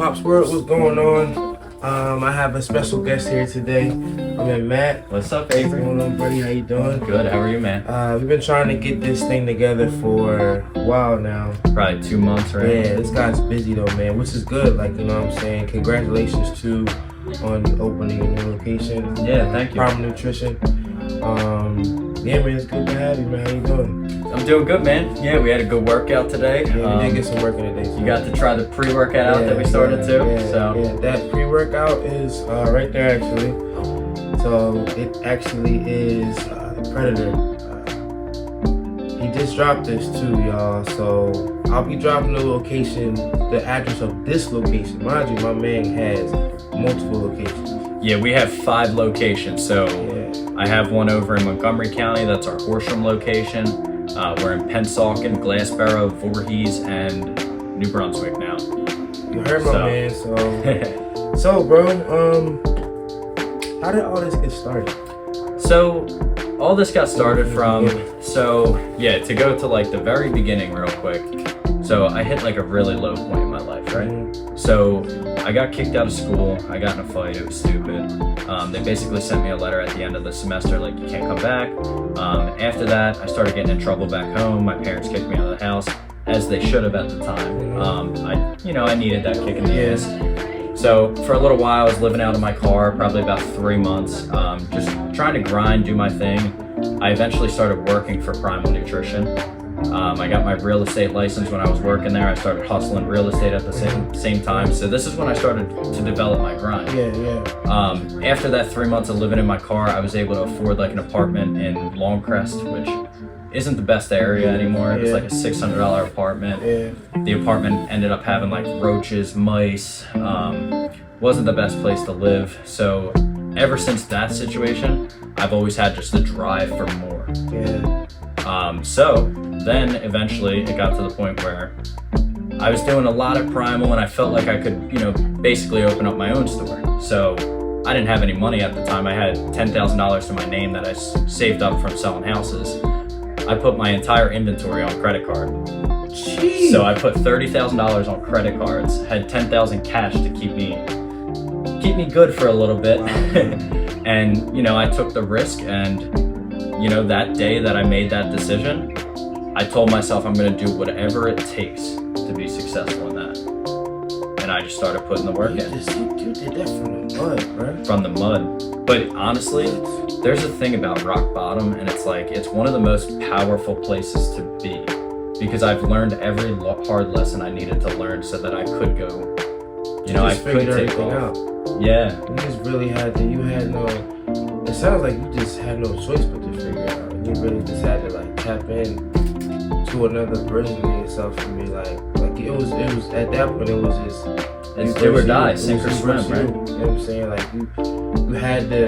Pops World, what's going on? I have a special guest here today. I'm in Matt. What's up, What's Avery? going on, buddy? How you doing? Good, how are you, man? We've been trying to get this thing together for a while now. Probably 2 months, right? Yeah, this guy's busy though, man, which is good. Like, you know what I'm saying? Congratulations too on opening a new location. Yeah, thank you. Primal Nutrition. Yeah, man, it's good to have you, man. How you doing? I'm doing good, man. Yeah, we had a good workout today. Yeah, we did get some work in today. You got to try the pre-workout that we started too. Yeah, that pre-workout is right there actually. So it actually is the Predator. He just dropped this too, y'all. So I'll be dropping the location, the address of this location. Mind you, my man has multiple locations. Yeah, we have 5 locations. So Yeah. I have one over in Montgomery County. That's our Horsham location. We're in Pennsauken, Glassboro, Voorhees, and New Brunswick now. You heard my man. So bro, how did all this get started? So all this got started from, to go to like the very beginning real quick. So I hit like a really low point in my life, right? Mhm. So I got kicked out of school. I got in a fight. It was stupid. They basically sent me a letter at the end of the semester, like, you can't come back. After that, I started getting in trouble back home. My parents kicked me out of the house, as they should have at the time. I needed that kick in the ass. So for a little while, I was living out of my car, probably about 3 months, just trying to grind, do my thing. I eventually started working for Primal Nutrition. I got my real estate license when I was working there. I started hustling real estate at the same time. So this is when I started to develop my grind. After that 3 months of living in my car, I was able to afford like an apartment in Longcrest, which isn't the best area anymore. It was like a $600 apartment. The apartment ended up having like roaches, mice. Wasn't the best place to live. So ever since that situation, I've always had just the drive for more. So then eventually it got to the point where I was doing a lot of Primal and I felt like I could, basically open up my own store. So I didn't have any money at the time. I had $10,000 to my name that I saved up from selling houses. I put my entire inventory on credit card. Jeez. So I put $30,000 on credit cards, had $10,000 cash to keep me good for a little bit. And, I took the risk, and, that day that I made that decision, I told myself I'm going to do whatever it takes to be successful in that. And I just started putting the work in. You did that from the mud, right? From the mud. But honestly, there's a thing about rock bottom, and it's like, it's one of the most powerful places to be, because I've learned every hard lesson I needed to learn so that I could go, I could take off. Yeah. You just really had to, it sounds like you just had no choice but to figure it out. You really just had to like tap in to another version of yourself and be like it was at that point, it was just, it's do or die, sink or swim, right? You know what I'm saying? Like you had to,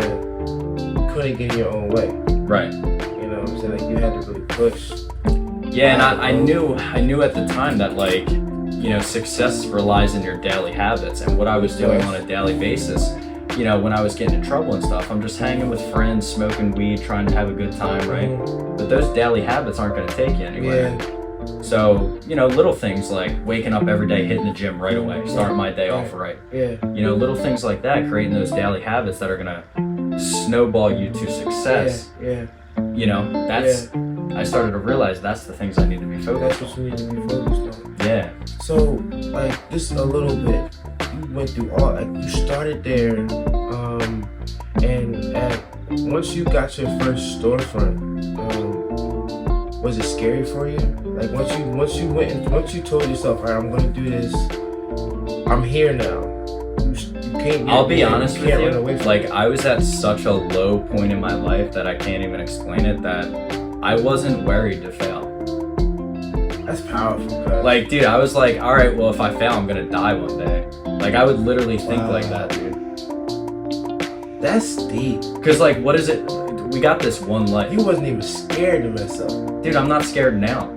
you couldn't get in your own way. Right. You know what I'm saying? Like you had to really push. Yeah, and I knew at the time that like, success relies in your daily habits, and what I was doing on a daily basis, when I was getting in trouble and stuff, I'm just hanging with friends, smoking weed, trying to have a good time, right? But those daily habits aren't going to take you anywhere. So, little things like waking up every day, hitting the gym right away, starting my day off right. Little things like that, creating those daily habits that are going to snowball you to success. I started to realize that's the things I need to be focused on. That's what you need to be focused on. Yeah. So, like, just a little bit, you went through you started there, and once you got your first storefront, was it scary for you? Like, once you told yourself, all right, I'm gonna do this, I'm here now. You can't. I'll be honest with you. Like, I was at such a low point in my life that I can't even explain it. That I wasn't worried to fail. That's powerful, cuz. Like, dude, I was like, all right, well, if I fail, I'm gonna die one day. Like, I would literally think like that, dude. That's deep. Cause like, what is it? We got this one life. You wasn't even scared to mess up. Dude, I'm not scared now.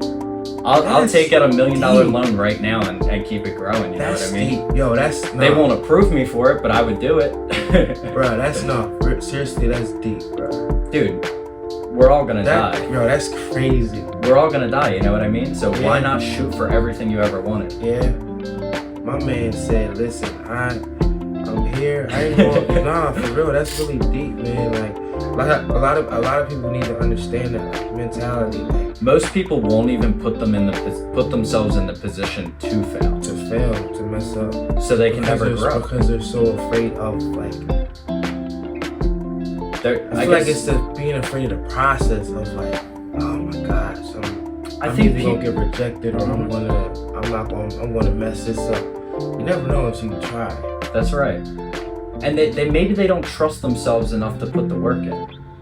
I'll take out $1 million loan right now and keep it growing. You know what I mean? Deep. Yo, They won't approve me for it, but I would do it. Bro, seriously, that's deep, bro. Dude, we're all gonna die. Yo, that's crazy. We're all gonna die, you know what I mean? So why not shoot for everything you ever wanted? Yeah. my man said, listen, I'm here. I ain't going. Nah, for real. That's really deep, man. Like a lot of people need to understand that mentality. Like most people won't even put themselves in the position to fail, to mess up, so they can never grow because they're so afraid of like. I feel like it's the being afraid of the process of like, oh my gosh, I'm either gonna get rejected or I'm gonna mess this up. You never know until you try. That's right. And they maybe they don't trust themselves enough to put the work in.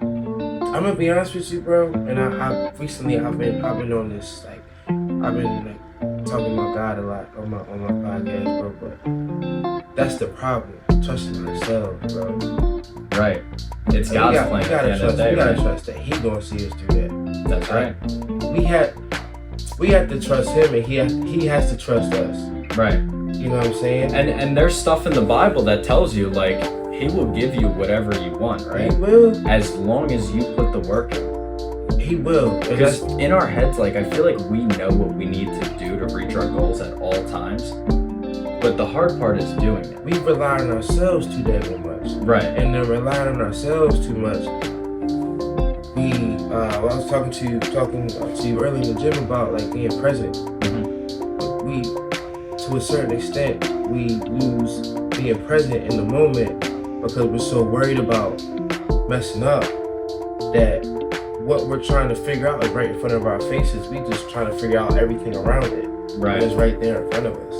I'm gonna be honest with you, bro. And I recently I've been on this like I've been like talking about God a lot on my podcast, bro. But that's the problem, trusting ourselves, bro. Right. It's God's plan. We gotta trust that He gonna see us do that. That's right. We have to trust Him, and He has to trust us. Right. You know what I'm saying? And there's stuff in the Bible that tells you like He will give you whatever you want, right? He will. As long as you put the work in. He will. Because in our heads, like I feel like we know what we need to do to reach our goals at all times. But the hard part is doing it. We rely on ourselves too damn much. Right. And then relying on ourselves too much. I was talking to you earlier in the gym about like being present. Mm-hmm. We, to a certain extent, we lose being present in the moment because we're so worried about messing up that what we're trying to figure out is right in front of our faces. We just trying to figure out everything around it. Right. And it's right there in front of us.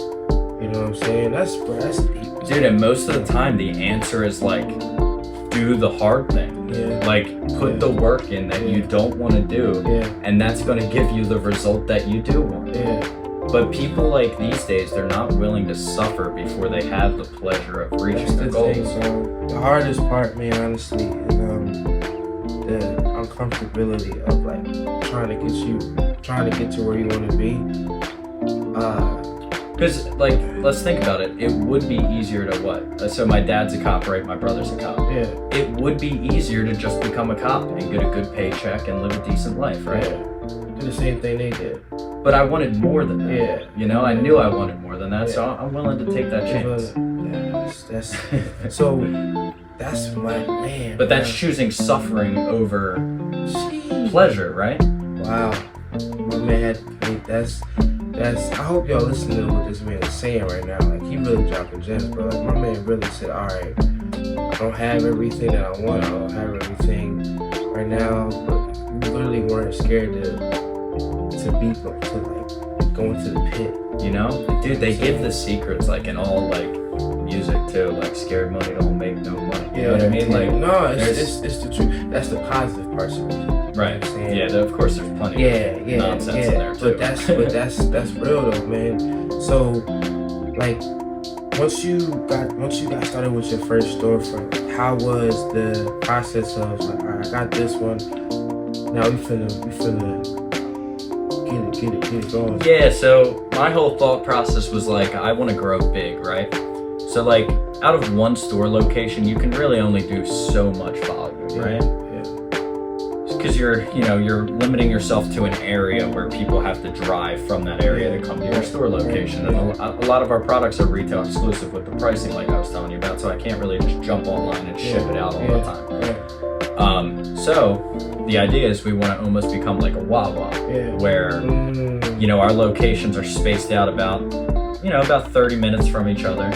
You know what I'm saying? That's deep. Dude, and most of the time the answer is like, do the hard thing. Yeah. Like, put the work in that you don't want to do. Yeah. And that's going to give you the result that you do want. Yeah. But people like these days, they're not willing to suffer before they have the pleasure of reaching That's their the goals. thing. So the hardest part, man, honestly, is the uncomfortability of like trying to get to where you want to be. Because, like, let's think about it. It would be easier to what? So my dad's a cop, right? My brother's a cop. Yeah. It would be easier to just become a cop and get a good paycheck and live a decent life, right? Yeah. Do the same thing they did. But I wanted more than that. Yeah. You know, I knew I wanted more than that, so I'm willing to take that chance. That's my man. But that's choosing suffering over pleasure, right? Wow. My man that's I hope y'all listening to what this man is saying right now. Like he really dropping gems, bro. Like my man really said, alright, I don't have everything that I want, I don't have everything right now, but you literally weren't scared to go into the pit. You know? Dude, they give the secrets like in all like music too, like scared money don't make no money. You know what I mean? Like no, it's the truth. That's the positive parts of it. Right. Yeah, of course there's plenty of nonsense in there too. But that's real though, man. So like once you got started with your first storefront, how was the process of like, alright, I got this one. Now we finna get it going. Yeah, so my whole thought process was like I want to grow big, right? So like out of one store location, you can really only do so much volume, right? Because you're limiting yourself to an area where people have to drive from that area to come to your store location. And a lot of our products are retail exclusive with the pricing like I was telling you about, so I can't really just jump online and ship it out all the time. So the idea is we want to almost become like a Wawa, where our locations are spaced out about 30 minutes from each other.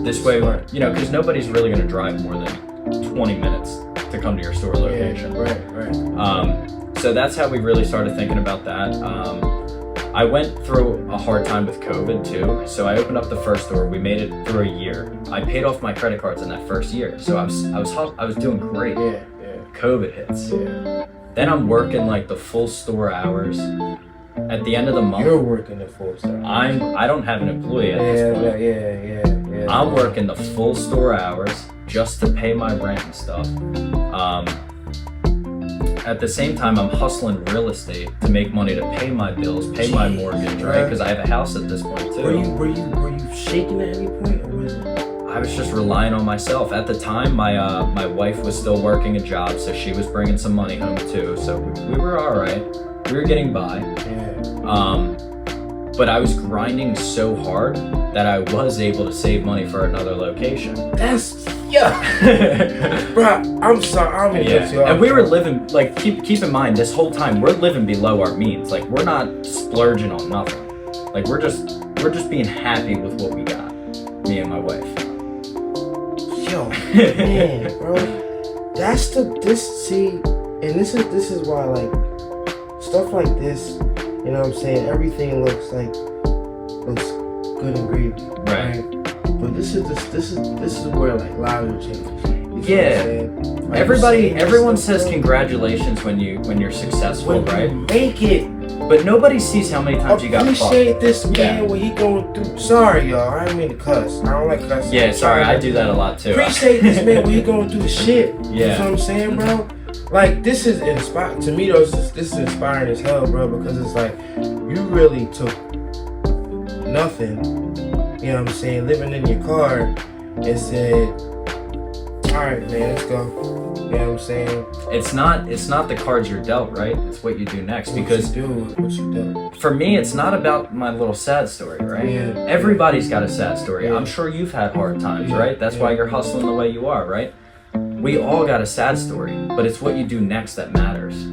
This way, because nobody's really going to drive more than 20 minutes to come to your store location. So that's how we really started thinking about that. I went through a hard time with COVID too. So I opened up the first store. We made it through a year. I paid off my credit cards in that first year. So I was doing great. COVID hits. Then I'm working like the full store hours. At the end of the month, you're working the full store. I don't have an employee at this point. I'm working the full store hours just to pay my rent and stuff. At the same time, I'm hustling real estate to make money to pay my bills, pay my mortgage, right? Because I have a house at this point too. Were you shaking at any point, or was it? I was just relying on myself. At the time, my wife was still working a job, so she was bringing some money home too. So we were all right. We were getting by. But I was grinding so hard that I was able to save money for another location. That's bro. I'm sorry. I'm gonna cut you off. And we were living like keep in mind this whole time we're living below our means. Like we're not splurging on nothing. Like we're just being happy with what we got. Me and my wife. Yo, man, bro. That's and this is why like stuff like this, you know what I'm saying, everything looks good and gravy. Right? But this is where like lives will change. Like, everyone says congratulations when you're successful, right? You make it. But nobody sees how many times you got fucked. Appreciate this man when he going through. Sorry, y'all. I didn't mean to cuss. I don't like cussing. Yeah, sorry. I do that a lot too. Appreciate this man when he going through the shit. Yeah. You know what I'm saying, bro? Like this is inspiring to me. Though this is inspiring as hell, bro. Because it's like you really took nothing. You know what I'm saying? Living in your car and said, "All right, man, let's go." You know what I'm saying? It's not the cards you're dealt, right? It's what you do next. Because what you do. For me, it's not about my little sad story, right? Yeah. Everybody's got a sad story. Yeah. I'm sure you've had hard times, right? That's why you're hustling the way you are, right? We all got a sad story, but it's what you do next that matters.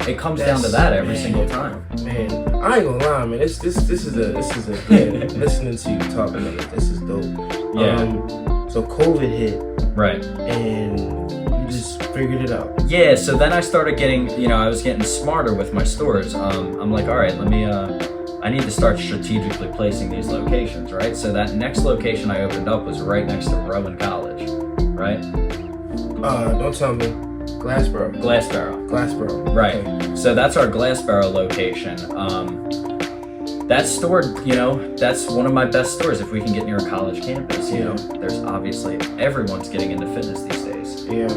It comes down to that every single time. Man, I ain't gonna lie, man. This is a man, listening to you talk, man. This is dope. Yeah. So COVID hit. Right. And you just figured it out. Yeah. So then I started getting, I was getting smarter with my stores. I'm like, all right, I need to start strategically placing these locations, right? So that next location I opened up was right next to Rowan College, right? Don't tell me. Glassboro. Right. Okay. So that's our Glassboro location. That store, that's one of my best stores if we can get near a college campus. There's obviously everyone's getting into fitness these days. Yeah.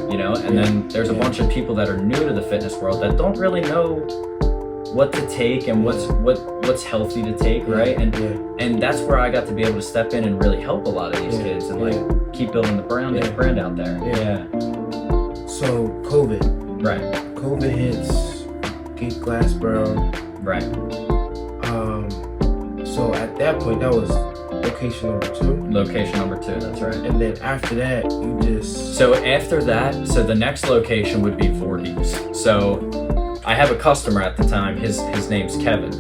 And then there's a bunch of people that are new to the fitness world that don't really know what to take and what's healthy to take, right? And that's where I got to be able to step in and really help a lot of these kids and like keep building the brand out there. Yeah. So COVID. Right. COVID hits, get Glassboro. Right. So at that point, that was location number 2. Location number 2, that's right. And then after that, you just... So after that, the next location would be Voorhees. So I have a customer at the time, his name's Kevin.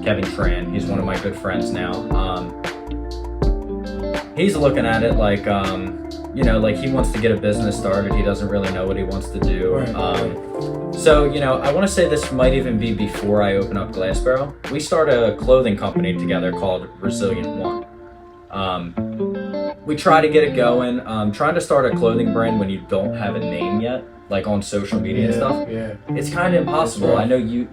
Kevin Tran, he's one of my good friends now. He's looking at it like, like he wants to get a business started. He doesn't really know what he wants to do. So, I want to say this might even be before I open up Glassboro. We started a clothing company together called Resilient One. We try to get it going. Trying to start a clothing brand when you don't have a name yet, like on social media and stuff. Yeah. It's kind of impossible. I know you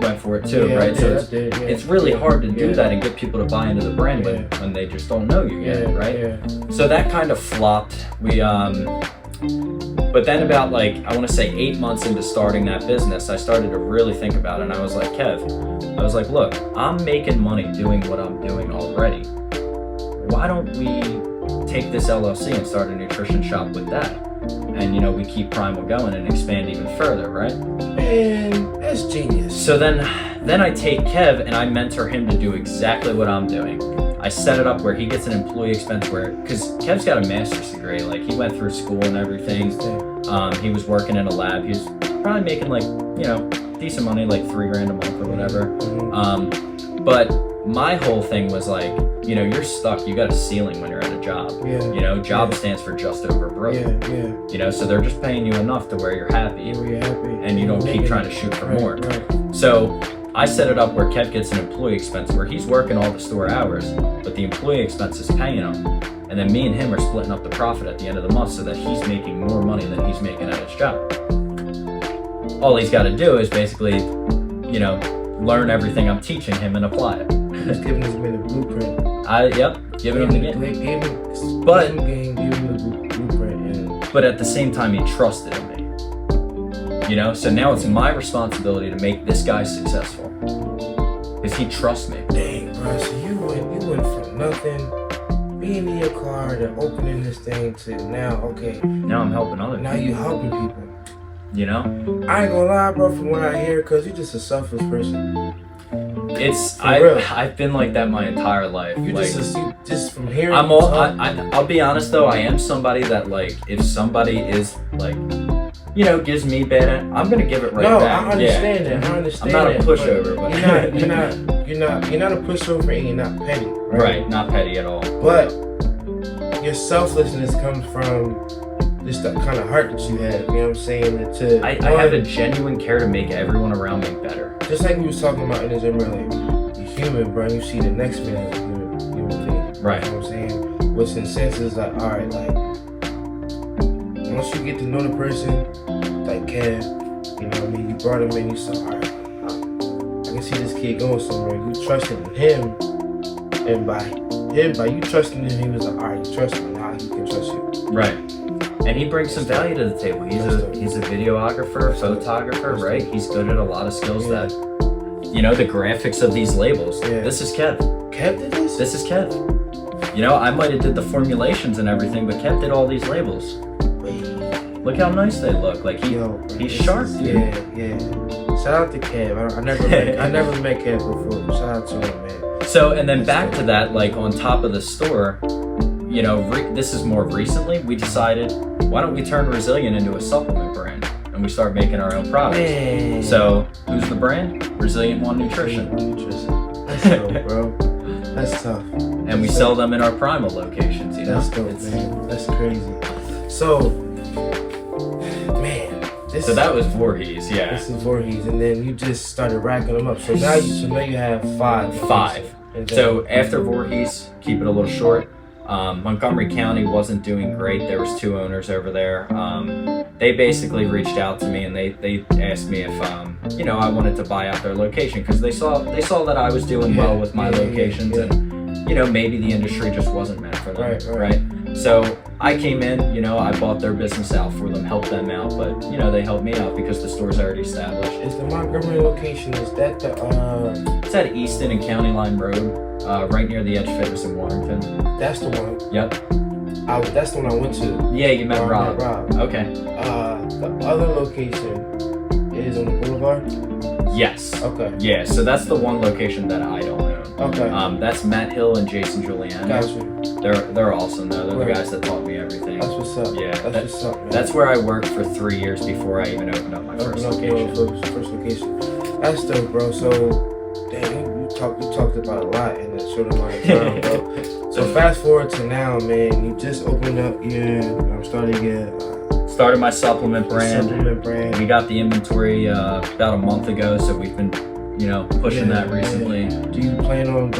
went for it too, right? So it's really hard to do that and get people to buy into the brand when they just don't know you yet, right? Yeah. So that kind of flopped. But then about I want to say 8 months into starting that business, I started to really think about it, and I was like, Kev, look, I'm making money doing what I'm doing already. Why don't we take this LLC and start a nutrition shop with that? And we keep Primal going and expand even further, right? Man, that's genius. So then I take Kev and I mentor him to do exactly what I'm doing. I set it up where he gets an employee expense because Kev's got a master's degree, he went through school and everything. He was working in a lab. He was probably making decent money, $3,000 a month or whatever. But my whole thing was you're stuck. You got a ceiling when you're at a job. Job stands for just over broke. So they're just paying you enough to where you're happy. And you don't keep trying to shoot for more. Right. So I set it up where Kev gets an employee expense where he's working all the store hours, but the employee expense is paying him. And then me and him are splitting up the profit at the end of the month so that he's making more money than he's making at his job. All he's got to do is basically, learn everything I'm teaching him and apply it. Just giving this man a blueprint. Giving him the game. But at the same time, he trusted in me. So now it's my responsibility to make this guy successful. Because he trusts me. Dang, bro, so you went from nothing, being in your car, to opening this thing to now, okay. Now I'm helping others. Now you helping people. You know? I ain't gonna lie, bro. From what I hear, cause you're just a selfless person. I've been like that my entire life. You like, just from hearing. I'll be honest though. I am somebody that like, if somebody is like, gives me bad, I'm gonna give it right back. I understand that. I understand. I'm not a pushover, but you're not a pushover, and you're not petty. Right, not petty at all. But your selflessness comes from just that kind of heart that you have. You know what I'm saying? I have a genuine care to make everyone around me better. Just like we was talking about in the gym earlier, you're human, bro. You see the next man as a human being. Right. You know what I'm saying? What's in sense is like, all right, like once you get to know the person, like Kev, you know what I mean? You brought him in, you said, all right, I can see this kid going somewhere. You trusted in him, and by you trusting him, he was like, all right, you trust me, now he can trust you. Right. And he brings some value to the table. He's a videographer, photographer, right? He's good at a lot of skills that, the graphics of these labels. Yeah. This is Kev. Kev did this? This is Kev. I might have did the formulations and everything, but Kev did all these labels. Wait. Look how nice they look. Like he's sharp, dude. Yeah. Shout out to Kev. I never met Kev before. Shout out to him, man. So, and then back to that, like on top of the store, this is more recently, we decided, why don't we turn Resilient into a supplement brand? And we start making our own products. Man. So, who's the brand? Resilient One Nutrition. That's dope, bro. That's tough. And we sell them in our Primal locations, That's dope, man. That's crazy. So, man. So that was Voorhees, yeah. This is Voorhees, and then you just started racking them up. So now you have five. Five. So after Voorhees, keep it a little short. Montgomery County wasn't doing great. There was 2 owners over there. They basically reached out to me and they asked me if I wanted to buy out their location because they saw that I was doing well with my locations and maybe the industry just wasn't meant for them. Right. So I came in, I bought their business out for them, helped them out, but they helped me out because the store's already established. Is the Montgomery location, is that the It's at Easton and County Line Road, right near the Edge Fitness in Warrington. That's the one. Yep. That's the one I went to. Yeah, you met Rob. Okay. The other location is on the Boulevard? Yes. Okay. Yeah, so that's the one location that I don't own. Okay. That's Matt Hill and Jason Julian. Gotcha. They're awesome though. They're the guys that taught me everything. That's what's up. Yeah. That's what's up, man. That's where I worked for 3 years before I even opened up my first location. First location. That's dope, bro. So, damn, you talked about a lot in that short amount of time, bro. So fast forward to now, man. You just opened up started my supplement brand. We got the inventory about a month ago, so we've been, pushing that recently. Yeah. Do you plan on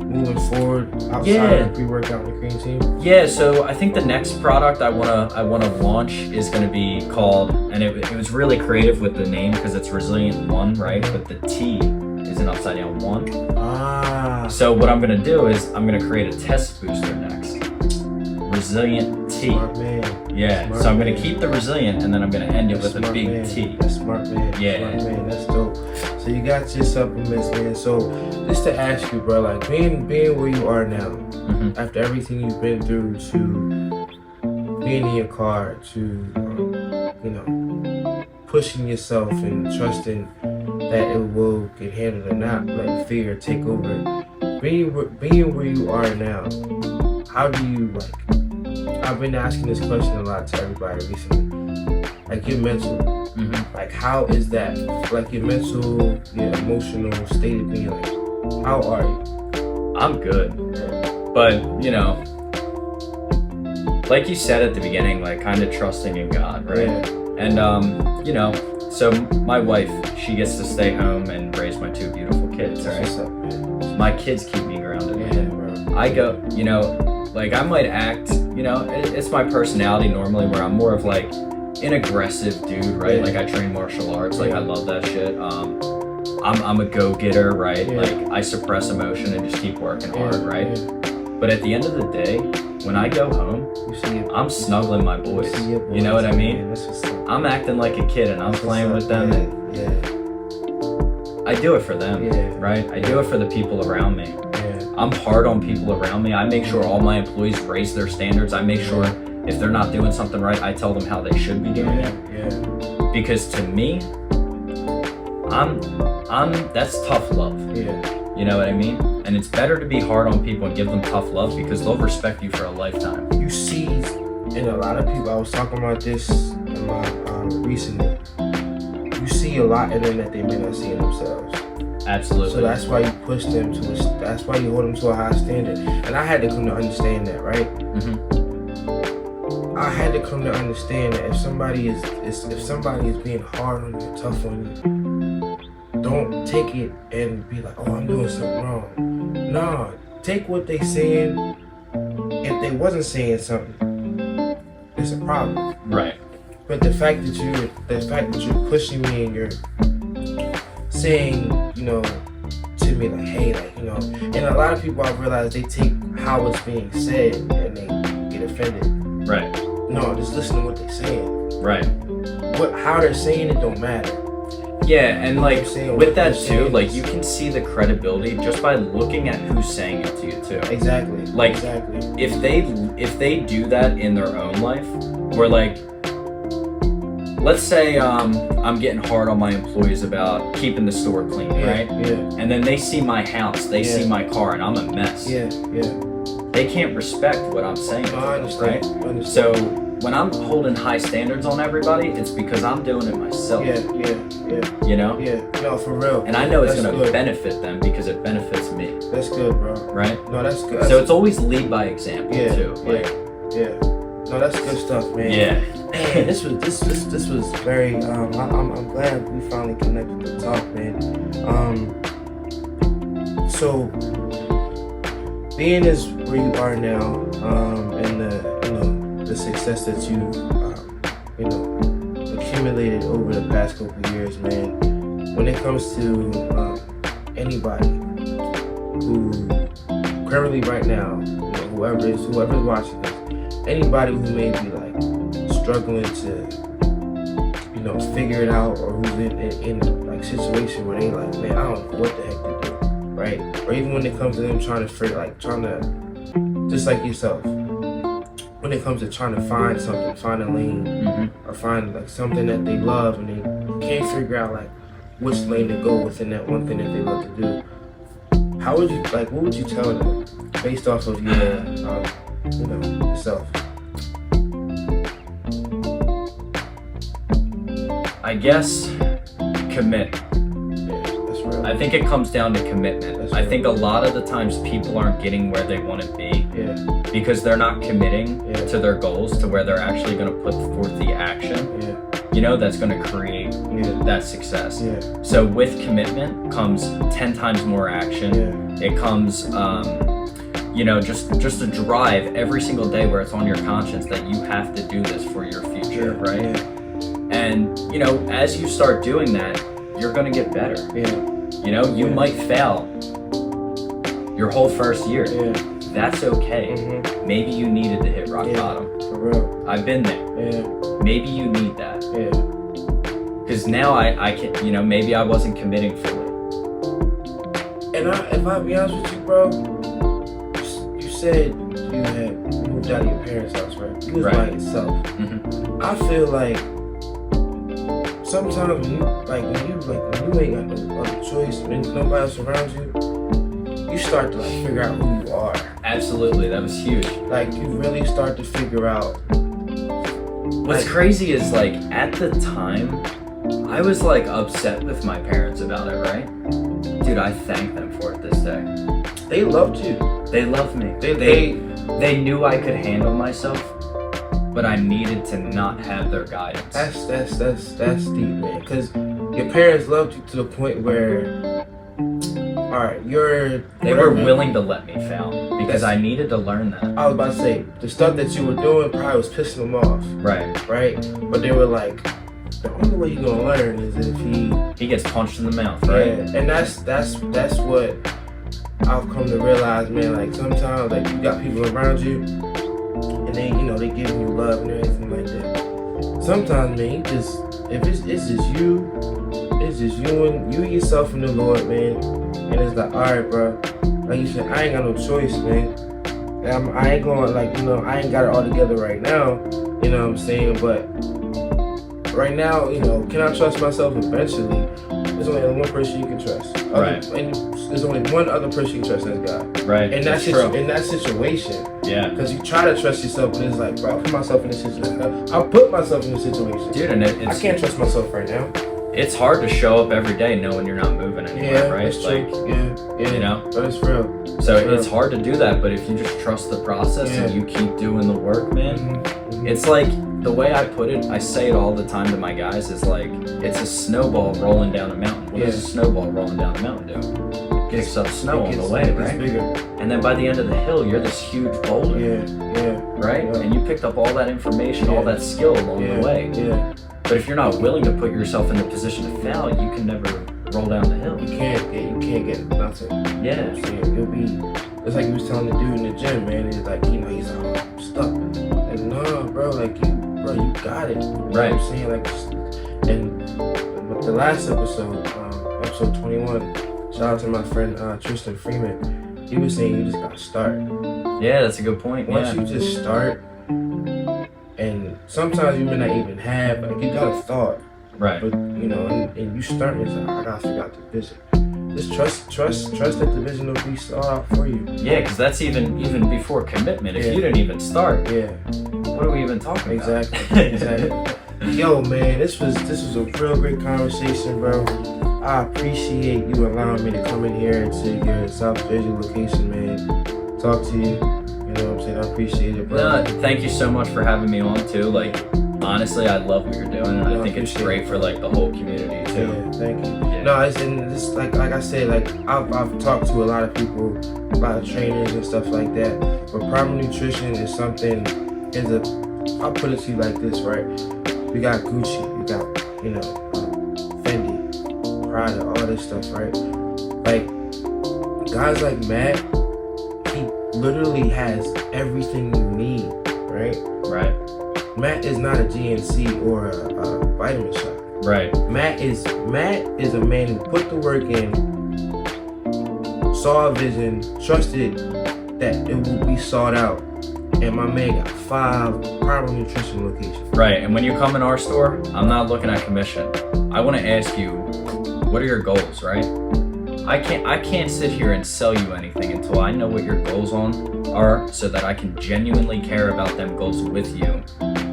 moving forward outside of the pre-workout and the cream team? Yeah, so I think the next product I wanna launch is gonna be called, and it was really creative with the name because it's Resilient One, right? But the T is an upside down 1. So what I'm gonna do is I'm gonna create a test booster next. Resilient T. Smart man. Yeah. Smart so I'm gonna man. keep the Resilient and then I'm gonna end it with a big man. T. That's smart man. Yeah. Smart man. That's dope. So you got your supplements, man. So just to ask you, bro, like being where you are now, after everything you've been through, to being in your car, to pushing yourself and trusting that it will get handled and not letting fear take over. Being where you are now, how do you I've been asking this question a lot to everybody recently. Like your mental, like how is that? Like your mental, your emotional state of being. Like, how are you? I'm good, but like you said at the beginning, like kind of trusting in God, right? Yeah. And so my wife, she gets to stay home and raise my 2 beautiful kids, right? What's up, man? My kids keep me grounded. Yeah, bro. I go, like I might act, it's my personality normally where I'm more of like an aggressive dude, right? Yeah. Like I train martial arts, like I love that shit. I'm a go-getter, right? Yeah. Like I suppress emotion and just keep working hard, right? Yeah. But at the end of the day, when I go home, I'm snuggling my boys. You know what I mean? Yeah, that's what's up. I'm acting like a kid and I'm playing with them. Yeah. I do it for them, right? I do it for the people around me. I'm hard on people around me. I make sure all my employees raise their standards. I make sure If they're not doing something right, I tell them how they should be doing it. Yeah. Because to me, that's tough love. Yeah. You know what I mean? And it's better to be hard on people and give them tough love because they'll respect you for a lifetime. You see, and a lot of people, I was talking about this in my recently. You see a lot in them that they may not see in themselves. Absolutely. So that's why you push them to. That's why you hold them to a high standard. And I had to come to understand that, right? Mm-hmm. I had to come to understand that if somebody is being hard on you, tough on you, don't take it and be like, oh, I'm doing something wrong. Nah, take what they saying. If they wasn't saying something, it's a problem. Right. But the fact that you're pushing me and you're saying, you know, to me like, hey, like, you know, and a lot of people I've realized they take how it's being said and they get offended. Right. No, just listen to what they're saying. Right. How they're saying it don't matter. Yeah, and like with that too, like is. you can see the credibility just by looking at who's saying it to you too. Exactly. Like exactly. if they do that in their own life, or like let's say I'm getting hard on my employees about keeping the store clean, right? Yeah. And then they see my house, they see my car, and I'm a mess. Yeah. They can't respect what I'm saying, I understand. right? I understand. So when I'm holding high standards on everybody, it's because I'm doing it myself. Yeah. You know? Yeah. No, for real. And I know it's That's going to good. benefit them because it benefits me. That's good, bro. Right? No, that's good. So it's always lead by example too. Yeah. No, that's good stuff, man. Yeah. Man, this was very. I'm glad we finally connected to talk, man. So being as where you are now, and the success that you accumulated over the past couple of years, man. When it comes to anybody who currently right now, whoever's watching this, anybody who may be like struggling to figure it out, or who's in like situation where they like, man, I don't know what the heck to do, right? Or even when it comes to them trying to just like yourself, when it comes to trying to find something, find a lane, or find like something that they love and they can't figure out like which lane to go within that one thing that they love to do. What would you tell them based off of your yourself? I guess commit. Yeah, that's real. I think it comes down to commitment. I think a lot of the times people aren't getting where they want to be because they're not committing to their goals, to where they're actually going to put forth the action. That's going to create that success. So with commitment comes 10 times more action. It comes, just a drive every single day where it's on your conscience that you have to do this for your future, right? And, as you start doing that, you're going to get better. You might fail your whole first year. That's okay. Maybe you needed to hit rock bottom. For real. I've been there. Maybe you need that. Because now I can, maybe I wasn't committing fully. And if I be honest with you, bro, you said you had moved out of your parents' house, right? You was by yourself. I feel like sometimes when you ain't got no other choice, when nobody else around you, you start to figure out who you are. Absolutely, that was huge. Like you really start to figure out. What's crazy is at the time, I was upset with my parents about it, right? Dude, I thank them for it this day. They loved you. They loved me. They knew I could handle myself, but I needed to not have their guidance. That's deep, man. Because your parents loved you to the point where, all right, they were willing to let me fail because I needed to learn that. I was about to say the stuff that you were doing probably was pissing them off. Right. But they were like, the only way you're gonna learn is if he gets punched in the mouth, right? Yeah. And that's what I've come to realize, man. Like sometimes, you got people around you, and they giving you love and everything like that. Sometimes, man, if it's just you and yourself and the Lord, man. And it's like, all right, bro. Like you said, I ain't got no choice, man. I ain't going like, you know, I ain't got it all together right now, you know what I'm saying? But right now, you know, can I trust myself eventually? There's only one person you can trust. Right. And there's only one other person you can trust, that's God. Right. In that situation. Yeah. Because you try to trust yourself, but it's like, bro, I put myself in this situation. I put myself in this situation. Dude, and I can't trust myself right now. It's hard to show up every day knowing you're not moving anywhere, right? That's true. Yeah, you know? But it's real. So it's hard to do that, but if you just trust the process and you keep doing the work, man, it's like, the way I put it, I say it all the time to my guys, is like, it's a snowball rolling down a mountain. What does a snowball rolling down a mountain do? It picks up snow on the way, right? Bigger. And then by the end of the hill, you're this huge boulder. Right? Yeah. And you picked up all that information, all that skill along the way. Yeah. But if you're not willing to put yourself in the position to fail, you can never roll down the hill. You can't get nothing. Yeah. You know you'll be, it's like you was telling the dude in the gym, man. He's like, you know, he's all stuck. Like, no, bro, like you got it. You know what I'm saying? Like, and the last episode, episode 21, shout out to my friend Tristan Freeman. He was saying you just gotta start. Yeah, that's a good point. Once you just start, and sometimes you may not even have, like, you got a thought. Right. But, you know, and you start, it's like, I gotta figure out the vision. Just trust that the vision will be sought out for you. Yeah, because that's even before commitment. If you didn't even start, what are we even talking about? Exactly. Yo, man, this was a real great conversation, bro. I appreciate you allowing me to come in here to your South Jersey location, man. Talk to you. You know what I'm saying? I appreciate it, bro. No, thank you so much for having me on too. Like, honestly, I love what you're doing, and I think it's great for like the whole community too. Yeah, thank you. Yeah. No, it's in this, like I said, like I've talked to a lot of people, a lot of trainers and stuff like that. But primal nutrition is something. I'll put it to you like this, right? We got Gucci, we got, you know, Fendi, Prada, all this stuff, right? Like guys like Matt, he literally has everything you need, right? Right. Matt is not a GNC or a vitamin shop. Right. Matt is a man who put the work in, saw a vision, trusted that it will be sought out, and my man got 5 primal nutrition locations. Right. And when you come in our store, I'm not looking at commission. I want to ask you, what are your goals, right? I can't sit here and sell you anything until I know what your goals are, so that I can genuinely care about them goals with you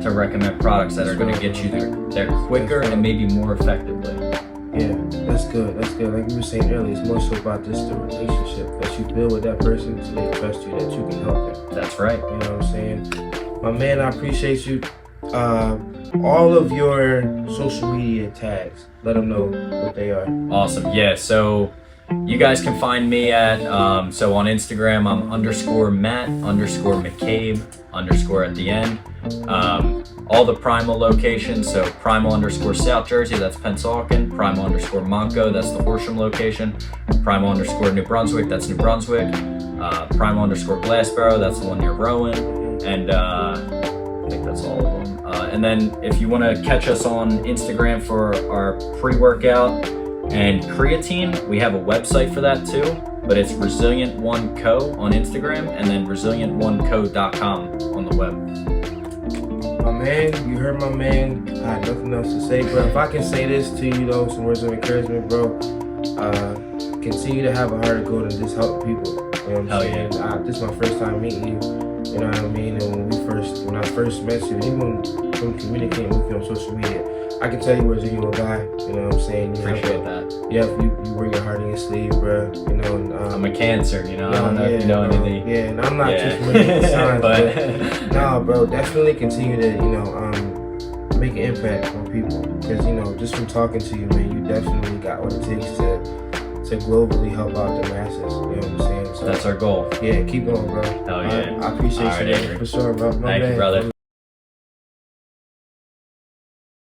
to recommend products that are going to get you there quicker and maybe more effectively. Yeah, that's good. Like we were saying earlier, it's more so about the relationship that you build with that person so they trust you, that you can help them. That's right. You know what I'm saying? My man, I appreciate you. All of your social media tags, let them know what they are. Awesome. Yeah, so you guys can find me at, so on Instagram, I'm _Matt_McCabe_ at the end. All the Primal locations, so Primal _ South Jersey, that's Pennsauken. Primal _ Monco, that's the Horsham location. Primal _ New Brunswick, that's New Brunswick. Primal _ Glassboro, that's the one near Rowan. And I think that's all of them. And then if you want to catch us on Instagram for our pre-workout and creatine, we have a website for that too, but it's Resilient One Co on Instagram, and then resilientoneco.com on the web. My man, you heard my man. I have nothing else to say, bro. If I can say this to you, though, some words of encouragement, bro. Continue to have a heart of gold and just help people. You know what I'm saying? Yeah. This is my first time meeting you. You know what I mean? And when I first met you, even from communicating with you on social media, I can tell you where's a genuine guy. You know what I'm saying? Appreciate that. Yeah, you wear your heart on your sleeve, bro. You know. And, I'm a Cancer, you know. I don't know if you know anything. Yeah, and I'm not too familiar with signs, but nah, bro, definitely continue to, you know, make an impact on people. Because, you know, just from talking to you, man, you definitely got what it takes to globally help out the masses. You know what I'm saying? So, that's our goal. Yeah, keep going, bro. Hell yeah. I appreciate you, man, Avery. for sure, bro. Thank you, brother.